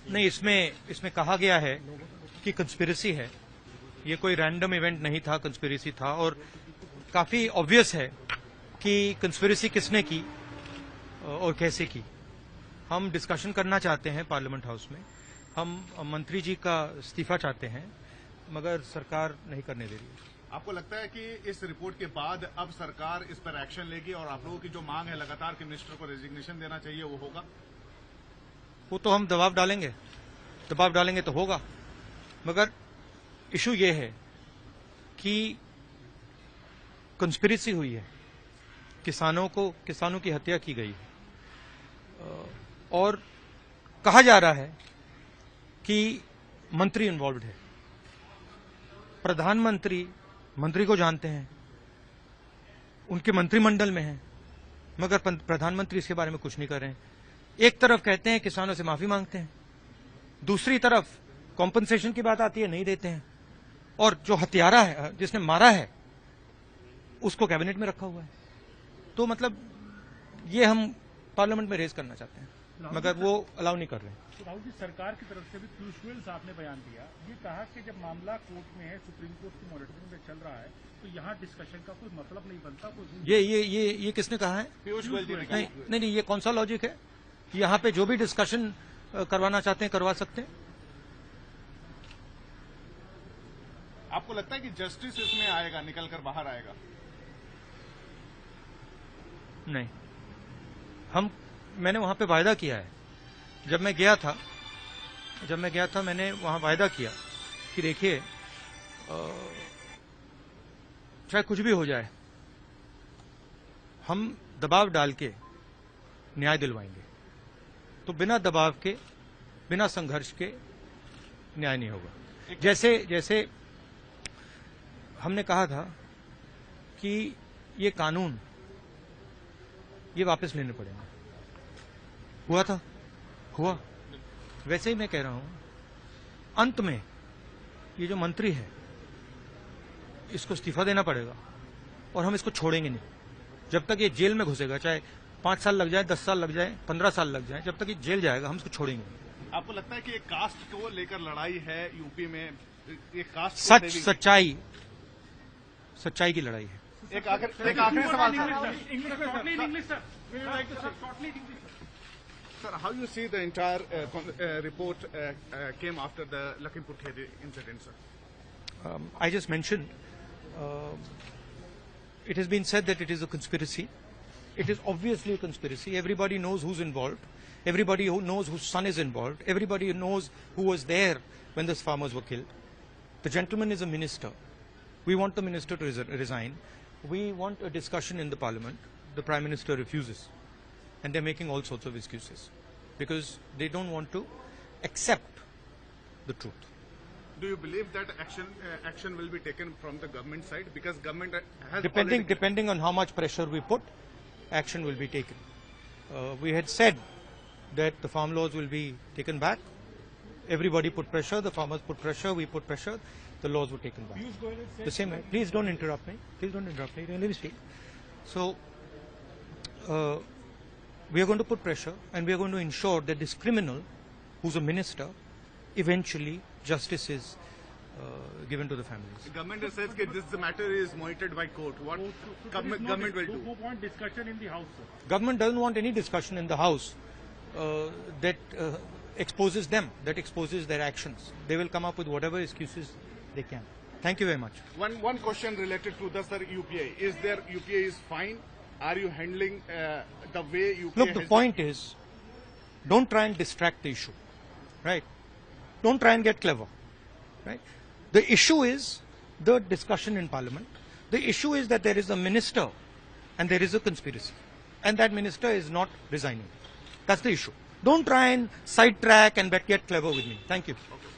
नहीं, इसमें कहा गया है कि कंस्पिरेसी है, ये कोई रैंडम इवेंट नहीं था, कंस्पिरेसी था। और काफी ऑब्वियस है कि कंस्पिरेसी किसने की और कैसे की। हम डिस्कशन करना चाहते हैं पार्लियामेंट हाउस में, हम मंत्री जी का इस्तीफा चाहते हैं, मगर सरकार नहीं करने दे रही है। आपको लगता है कि इस रिपोर्ट के बाद अब सरकार इस पर एक्शन लेगी और आप लोगों की जो मांग है लगातार कि मिनिस्टर को रेजिग्नेशन देना चाहिए, वो होगा? वो तो हम दबाव डालेंगे तो होगा, मगर इशू ये है कि कंस्पिरेसी हुई है, किसानों की हत्या की गई है और कहा जा रहा है कि मंत्री इन्वॉल्व है। प्रधानमंत्री मंत्री को जानते हैं, उनके मंत्रिमंडल में हैं, मगर प्रधानमंत्री इसके बारे में कुछ नहीं कर रहे हैं। एक तरफ कहते हैं किसानों से माफी मांगते हैं, दूसरी तरफ कॉम्पनसेशन की बात आती है, नहीं देते हैं। और जो हत्यारा है, जिसने मारा है, उसको कैबिनेट में रखा हुआ है। तो मतलब ये हम पार्लियामेंट में रेज करना चाहते हैं, मगर वो अलाउ नहीं कर रहे हैं। तो राहुल जी, सरकार की तरफ से भी पीयूष गोयल साहब ने बयान दिया, ये कहा कि जब मामला कोर्ट में है, सुप्रीम कोर्ट की मॉनिटरिंग में चल रहा है, तो यहाँ डिस्कशन का कोई मतलब नहीं बनता। ये किसने कहा है? पीयूष गोयल जी ने कहा। नहीं, ये कौन सा लॉजिक है? यहाँ पे जो भी डिस्कशन करवाना चाहते हैं करवा सकते हैं। आपको लगता है कि जस्टिस इसमें आएगा, निकल कर बाहर आएगा? नहीं, मैंने वहां पे वायदा किया है। जब मैं गया था मैंने वहां वायदा किया कि देखिए, चाहे कुछ भी हो जाए, हम दबाव डाल के न्याय दिलवाएंगे। तो बिना दबाव के, बिना संघर्ष के न्याय नहीं होगा। जैसे हमने कहा था कि ये कानून ये वापस लेने पड़ेंगे, हुआ। वैसे ही मैं कह रहा हूं, अंत में ये जो मंत्री है, इसको इस्तीफा देना पड़ेगा और हम इसको छोड़ेंगे नहीं। जब तक ये जेल में घुसेगा, चाहे 5 साल लग जाए, 10 साल लग जाए, 15 साल लग जाए, जब तक ये जेल जाएगा, हम इसको छोड़ेंगे नहीं। आपको लगता है कि एक कास्ट को लेकर लड़ाई है यूपी में? एक कास्ट सच्चाई की लड़ाई है। एक आखिरी सवाल sir, how you see the entire report came after the Lakhimpur Kheri incident, sir? I just mentioned, it has been said that it is a conspiracy. It is obviously a conspiracy. Everybody knows who's involved. Everybody who knows whose son is involved. Everybody knows who was there when those farmers were killed. The gentleman is a minister. We want the minister to resign. We want a discussion in the parliament. The Prime Minister refuses. And they're making all sorts of excuses because they don't want to accept the truth. Do you believe that action will be taken from the government side? Because government has depending on how much pressure we put, action will be taken. We had said that the farm laws will be taken back. Everybody put pressure, the farmers put pressure, we put pressure, the laws were taken back. The same way. Please don't interrupt me. Let me speak. So, we are going to put pressure and we are going to ensure that this criminal, who's a minister, eventually justice is given to the families. The government says that this matter is monitored by court. What government will do? Who want discussion in the house, sir? Government doesn't want any discussion in the house that exposes them, that exposes their actions. They will come up with whatever excuses they can. Thank you very much. One question related to the UPI. Is there UPI is fine? Are you handling the way UPI? Look, the point is, don't try and distract the issue, right? Don't try and get clever, right? The issue is the discussion in Parliament. The issue is that there is a minister and there is a conspiracy, and that minister is not resigning. That's the issue. Don't try and sidetrack and get clever with me. Thank you. Okay.